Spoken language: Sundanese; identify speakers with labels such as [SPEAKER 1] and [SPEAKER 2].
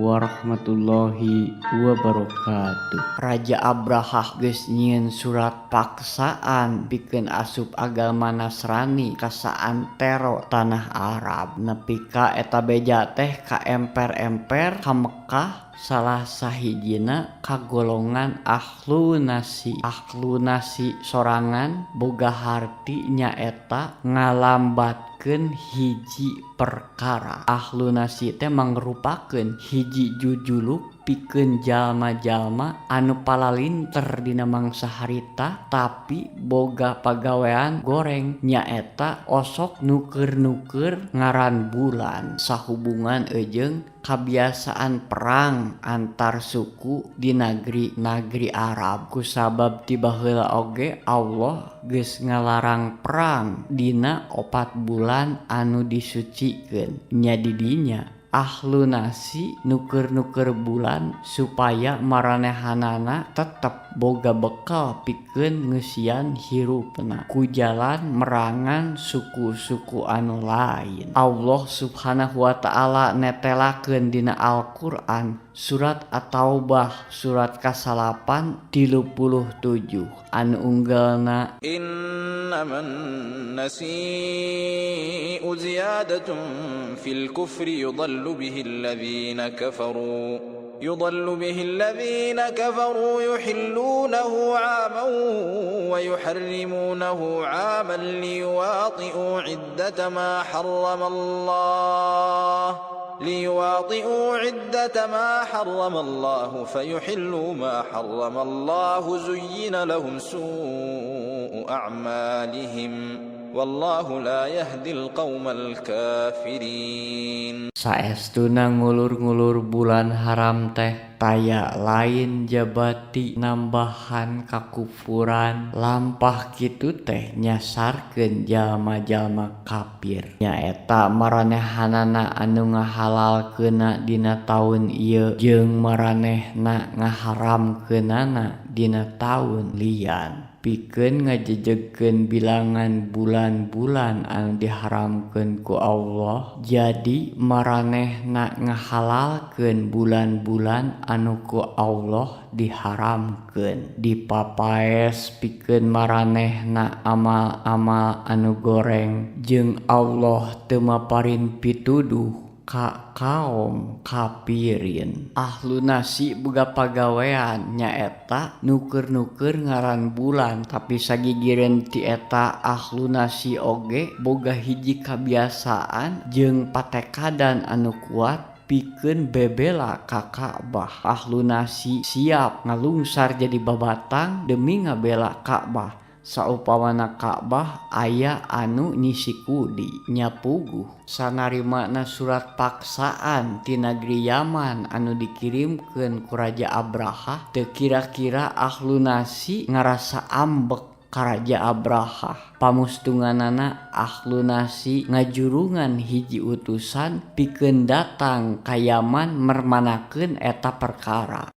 [SPEAKER 1] warahmatullahi wabarakatuh. Raja Abraha geus nyieun surat paksaan pikeun asup agama Nasrani ka saantero tanah Arab, nepi ka eta beja teh ka emper-emper ka Mekkah. Salah sahijina ka golongan ahlu nasi. Ahlu nasi sorangan boga harti nyaeta ngalambatkeun hiji perkara. Ahlu nasi teh mangrupakeun hiji jujuluk pikeun jalma-jalma anu palalinter dina mangsa harita tapi boga pagawean goreng, nyaeta osok nuker-nuker ngaran bulan. Sahubungan ejeung kabiasaan perang antar suku di negeri Arab. Kusabab ti baheula oge Allah geus ngalarang perang dina 4 bulan anu disucikeun. Nya di dinya ahlu nasi nuker-nuker bulan supaya maranehanana tetep boga bekal pikeun ngeusian hirupna ku jalan merangan suku-suku anu lain. Allah Subhanahu wa ta'ala netelakeun dina Al-Qur'an surat At-Taubah surat ka-8 37 anu unggalna
[SPEAKER 2] innaman nasi'u ziyadatun fil kufri yudallu bihi alladhina kafaru yuhillunahu 'aman wa yuharrimunahu 'aman liyuwati'u 'iddata ma harrama Allah fayuhillu ma harrama Allah zuyyina lahum su'u a'malihim wallahu la yahdil qaumal kafirin.
[SPEAKER 1] Saestuna ngulur-ngulur bulan haram teh taya lain jabati nambahan kakufuran lampah kitu teh nyasarkeun jalma-jalma kafir. Nyaeta maranehanana anu ngahalalkeunna dina taun ieu jeung maranehna ngaharamkeunana dina taun lian. Pikeun ngajejegkeun bilangan bulan-bulan anu diharamkeun ku Allah. Jadi maranehna ngahalalkeun bulan-bulan anu ku Allah diharamkeun. Dipapaes pikeun maranehna amal-amal anu goreng jeung Allah teu maparin pituduh ka kaum kafirin. Ahlu nasi boga pagawean nyaeta nuker-nuker ngaran bulan, tapi sagigireun ti eta ahlu nasi oge boga hiji kabiasaan jeung patekadan anu kuat pikeun bebela ka Ka'bah. Ahlu nasi siap ngalungsar jadi babatang demi ngabela Ka'bah. Saupamana Ka'bah aya anu nyisi kudi nyapuguh sanarimana surat paksaan ti negeri Yaman anu dikirimkeun ku Raja Abraha. Teu kira-kira ahlu nasi ngarasa ambek ka Raja Abraha. Pamustunganana ahlu nasi ngajurungan hiji utusan pikeun datang ka Yaman mermanakeun eta perkara.